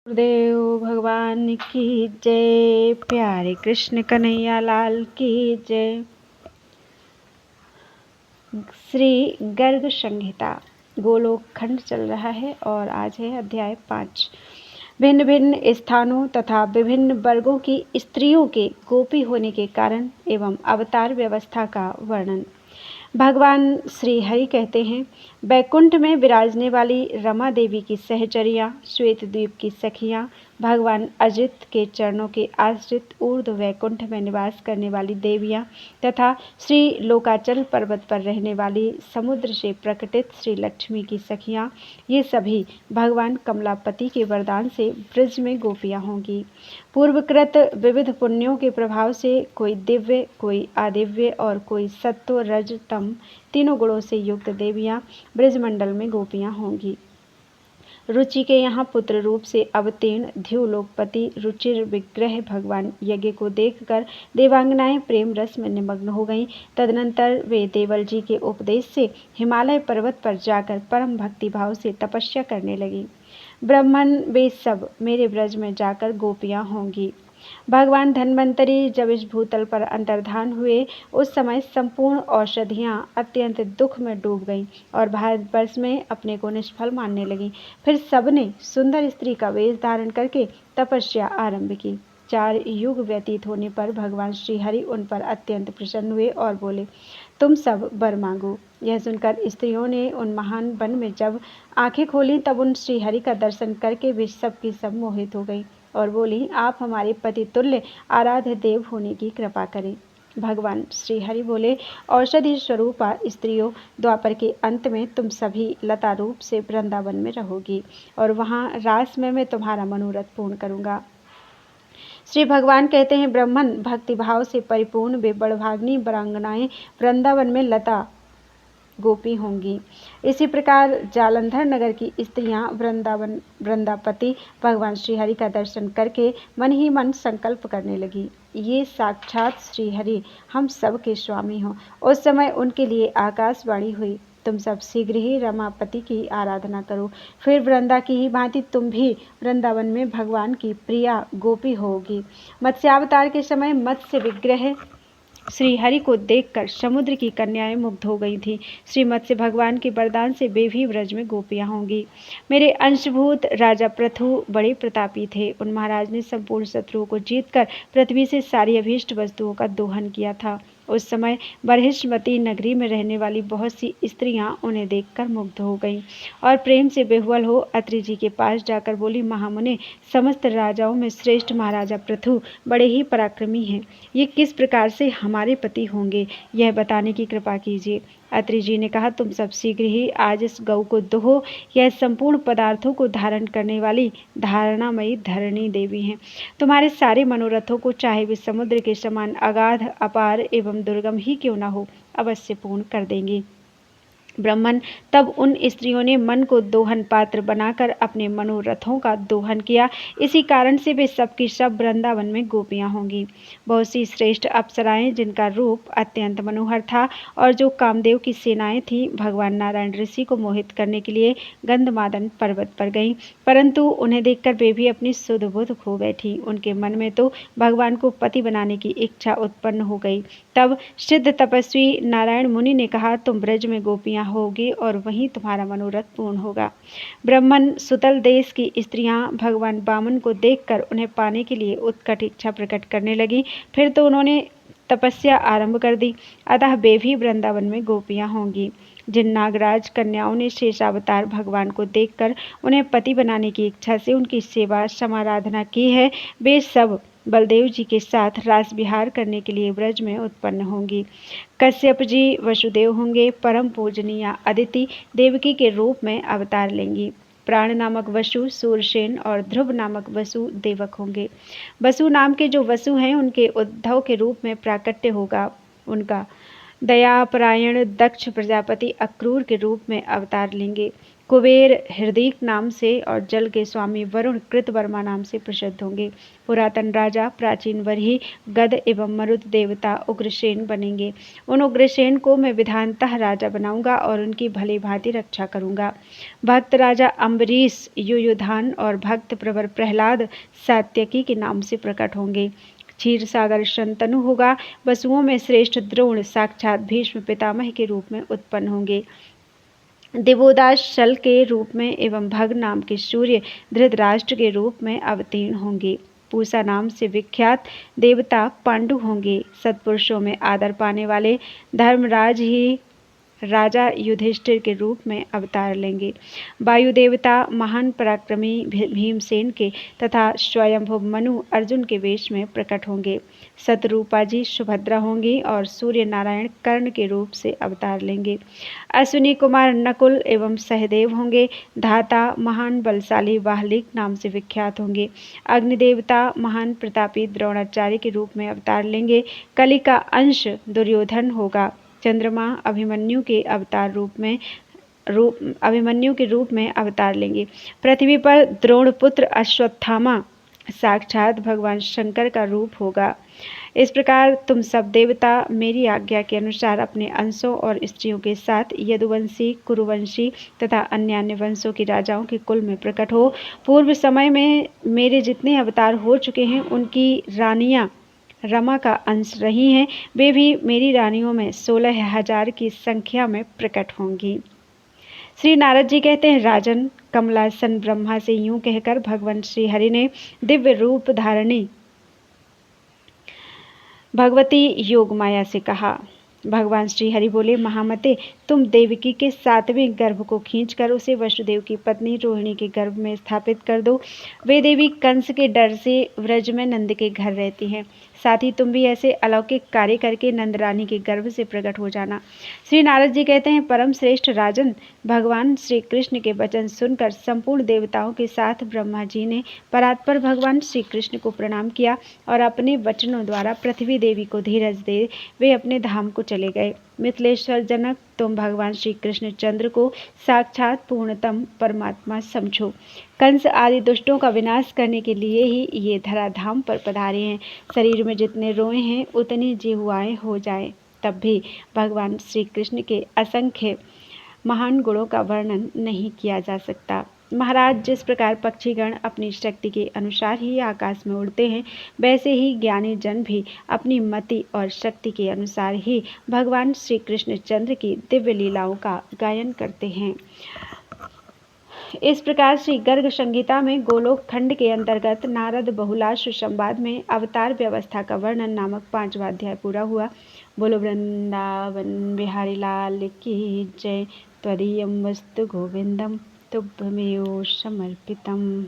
गुरुदेव भगवान की जय। प्यारे कृष्ण कन्हैया लाल की जय। श्री गर्ग संहिता गोलोक खंड चल रहा है और आज है अध्याय 5। भिन्न भिन्न स्थानों तथा विभिन्न वर्गों की स्त्रियों के गोपी होने के कारण एवं अवतार व्यवस्था का वर्णन। भगवान श्री हरि कहते हैं, बैकुंठ में विराजने वाली रमा देवी की सहचरियाँ, श्वेत द्वीप की सखियाँ, भगवान अजित के चरणों के आश्रित ऊर्ध्व वैकुंठ में निवास करने वाली देवियाँ तथा श्री लोकाचल पर्वत पर रहने वाली समुद्र से प्रकटित श्री लक्ष्मी की सखियाँ, ये सभी भगवान कमलापति के वरदान से ब्रज में गोपियाँ होंगी। पूर्वकृत विविध पुण्यों के प्रभाव से कोई दिव्य, कोई आदिव्य और कोई सत्व रज तम तीनों गुणों से युक्त देवियाँ ब्रजमंडल में गोपियाँ होंगी। रुचि के यहाँ पुत्र रूप से अवतीर्ण ध्युलोकपति रुचिर विग्रह भगवान यज्ञ को देखकर देवांगनाएं प्रेम रस में निमग्न हो गईं। तदनंतर वे देवल जी के उपदेश से हिमालय पर्वत पर जाकर परम भक्ति भाव से तपस्या करने लगी। ब्राह्मण वे सब मेरे ब्रज में जाकर गोपियाँ होंगी। भगवान धन्वंतरी जब इस भूतल पर अंतर्धान हुए, उस समय संपूर्ण औषधियाँ अत्यंत दुख में डूब गईं और भारतवर्ष में अपने को निष्फल मानने लगीं। फिर सबने सुंदर स्त्री का वेश धारण करके तपस्या आरंभ की। 4 युग व्यतीत होने पर भगवान श्री हरि उन पर अत्यंत प्रसन्न हुए और बोले, तुम सब वर मांगो। यह सुनकर स्त्रियों ने उन महान वन में जब आंखें खोली, तब उन श्री हरि का दर्शन करके वे सब की सब मोहित हो गई और बोली, आप हमारे पति तुल्य आराध्य देव होने की कृपा करें। भगवान श्री हरि बोले, औषधि स्वरूपा स्त्रियों, द्वापर के अंत में तुम सभी लता रूप से वृंदावन में रहोगी और वहाँ रास में मैं तुम्हारा मनोरथ पूर्ण करूँगा। श्री भगवान कहते हैं, ब्राह्मण भक्ति भाव से परिपूर्ण वे बड़भाग्नि बरांगनाएं वृंदावन में लता गोपी होंगी। इसी प्रकार जालंधर नगर की स्त्रियां वृंदापति भगवान श्री हरि का दर्शन करके मन ही मन संकल्प करने लगी, ये साक्षात श्री हरि हम सब के स्वामी हों। उस समय उनके लिए आकाशवाणी हुई, तुम सब शीघ्र ही रमापति की आराधना करो। फिर वृंदा की ही भांति तुम भी वृंदावन में भगवान की प्रिया गोपी होगी। मत्स्यावतार के समय मत्स्य विग्रह श्री हरि को देखकर समुद्र की कन्याएं मुग्ध हो गई थीं। श्री मत्स्य भगवान के वरदान से वे भी ब्रज में गोपियां होंगी। मेरे अंशभूत राजा पृथु बड़े प्रतापी थे। उन महाराज ने संपूर्ण शत्रुओं को जीतकर पृथ्वी से सारी अभीष्ट वस्तुओं का दोहन किया था। उस समय बरहिष्मती नगरी में रहने वाली बहुत सी स्त्रियां उन्हें देखकर मुग्ध हो गईं और प्रेम से बेहुल हो अत्रि जी के पास जाकर बोली, महामुने, समस्त राजाओं में श्रेष्ठ महाराजा पृथु बड़े ही पराक्रमी हैं। ये किस प्रकार से हमारे पति होंगे, यह बताने की कृपा कीजिए। अत्रि जी ने कहा, तुम सब शीघ्र ही आज इस गौ को दोहो। यह संपूर्ण पदार्थों को धारण करने वाली धारणामयी धरणी देवी हैं। तुम्हारे सारे मनोरथों को चाहे वे समुद्र के समान अगाध अपार एवं दुर्गम ही क्यों न हो, अवश्य पूर्ण कर देंगी। ब्राह्मण तब उन स्त्रियों ने मन को दोहन पात्र बनाकर अपने मनोरथों का दोहन किया। इसी कारण से वे सबकी सब वृंदावन में गोपियां होंगी। बहुत सी श्रेष्ठ अप्सराएं जिनका रूप अत्यंत मनोहर था और जो कामदेव की सेनाएं थीं, भगवान नारायण ऋषि को मोहित करने के लिए गंधमादन पर्वत पर गईं, परंतु उन्हें देखकर वे भी अपनी सुध बुध खो बैठी। उनके मन में तो भगवान को पति बनाने की इच्छा उत्पन्न हो गई। तब सिद्ध तपस्वी नारायण मुनि ने कहा, तुम ब्रज में गोपियां होगी और वहीं तुम्हारा मनोरथ पूर्ण होगा। ब्राह्मण सुतल देश की स्त्रियां भगवान वामन को देखकर उन्हें पाने के लिए उत्कट इच्छा प्रकट करने लगी। फिर तो उन्होंने तपस्या आरंभ कर दी, अतः वे भी वृंदावन में गोपियां होंगी। जिन नागराज कन्याओं ने शेषावतार भगवान को देखकर उन्हें पति बनाने की इच्छा से उनकी सेवा समाराधना की है, वे सब बलदेव जी के साथ रास विहार करने के लिए ब्रज में उत्पन्न होंगी। कश्यप जी वसुदेव होंगे। परम पूजनीय अदिति देवकी के रूप में अवतार लेंगी। प्राण नामक वसु सूरसेन और ध्रुव नामक वसु देवक होंगे। वसु नाम के जो वसु हैं, उनके उद्धव के रूप में प्राकट्य होगा। उनका दयापरायण दक्ष प्रजापति अक्रूर के रूप में अवतार लेंगे। कुबेर हृदीक नाम से और जल के स्वामी वरुण कृतवर्मा नाम से प्रसिद्ध होंगे। पुरातन राजा प्राचीन वरही गद एवं मरुद देवता उग्रसेन बनेंगे। उन उग्रसेन को मैं विधानतः राजा बनाऊंगा और उनकी भली भांति रक्षा करूंगा। भक्त राजा अम्बरीश युयुधान और भक्त प्रवर प्रहलाद सात्यकी के नाम से प्रकट होंगे। क्षीर सागर शंतनु होगा। वसुओं में श्रेष्ठ द्रोण साक्षात भीष्म पितामह के रूप में उत्पन्न होंगे। दिवोदास शल के रूप में एवं भग नाम के सूर्य धृतराष्ट्र के रूप में अवतीर्ण होंगे। पूसा नाम से विख्यात देवता पांडु होंगे। सत्पुरुषों में आदर पाने वाले धर्मराज ही राजा युधिष्ठिर के रूप में अवतार लेंगे। वायु देवता महान पराक्रमी भीमसेन के तथा स्वयंभुव मनु अर्जुन के वेश में प्रकट होंगे। शतरूपा जी सुभद्रा होंगी और सूर्य नारायण कर्ण के रूप से अवतार लेंगे। अश्विनी कुमार नकुल एवं सहदेव होंगे। धाता महान बलशाली वाहलिक नाम से विख्यात होंगे। अग्निदेवता महान प्रतापी द्रोणाचार्य के रूप में अवतार लेंगे। कली का अंश दुर्योधन होगा। चंद्रमा अभिमन्यु के रूप में अवतार लेंगे। पृथ्वी पर द्रोणपुत्र अश्वत्थामा साक्षात भगवान शंकर का रूप होगा। इस प्रकार तुम सब देवता मेरी आज्ञा के अनुसार अपने अंशों और स्त्रियों के साथ यदुवंशी, कुरुवंशी तथा अन्य वंशों के राजाओं के कुल में प्रकट हो। पूर्व समय में मेरे जितने अवतार हो चुके हैं उनकी रानियां रमा का अंश रही हैं। वे भी मेरी रानियों में 16,000 की संख्या में प्रकट होंगी। श्री नारद जी कहते हैं, राजन, कमलासन ब्रह्मा से यूं कहकर भगवान श्री हरि ने दिव्य रूप धारणी भगवती योग माया से कहा। भगवान श्री हरि बोले, महामते, तुम देवकी के 7वें गर्भ को खींचकर उसे वसुदेव की पत्नी रोहिणी के गर्भ में स्थापित कर दो। वे देवी कंस के डर से व्रज में नंद के घर रहती हैं। साथ ही तुम भी ऐसे अलौकिक कार्य करके नंदरानी के गर्भ से प्रकट हो जाना। श्री नारद जी कहते हैं, परम श्रेष्ठ राजन, भगवान श्री कृष्ण के वचन सुनकर संपूर्ण देवताओं के साथ ब्रह्मा जी ने परात्पर भगवान श्री कृष्ण को प्रणाम किया और अपने वचनों द्वारा पृथ्वी देवी को धीरज दे वे अपने धाम को चले गए। मिथिलेश्वर जनक, तुम भगवान श्री कृष्ण चंद्र को साक्षात पूर्णतम परमात्मा समझो। कंस आदि दुष्टों का विनाश करने के लिए ही ये धराधाम पर पधारे हैं। शरीर में जितने रोए हैं उतनी जिह्वाएं हो जाए तब भी भगवान श्री कृष्ण के असंख्य महान गुणों का वर्णन नहीं किया जा सकता। महाराज, जिस प्रकार पक्षीगण अपनी शक्ति के अनुसार ही आकाश में उड़ते हैं, वैसे ही ज्ञानी जन भी अपनी मति और शक्ति के अनुसार ही भगवान श्री कृष्ण चंद्र की दिव्य लीलाओं का गायन करते हैं। इस प्रकार श्री गर्ग संहिता में गोलोक खंड के अंतर्गत नारद बहुलाश्व संवाद में अवतार व्यवस्था का वर्णन नामक 5वां अध्याय पूरा हुआ। बोलो वृंदावन बिहारी लाल की जय। त्वदीयं वस्तु गोविंदम तुभ्यमेव समर्पितम्।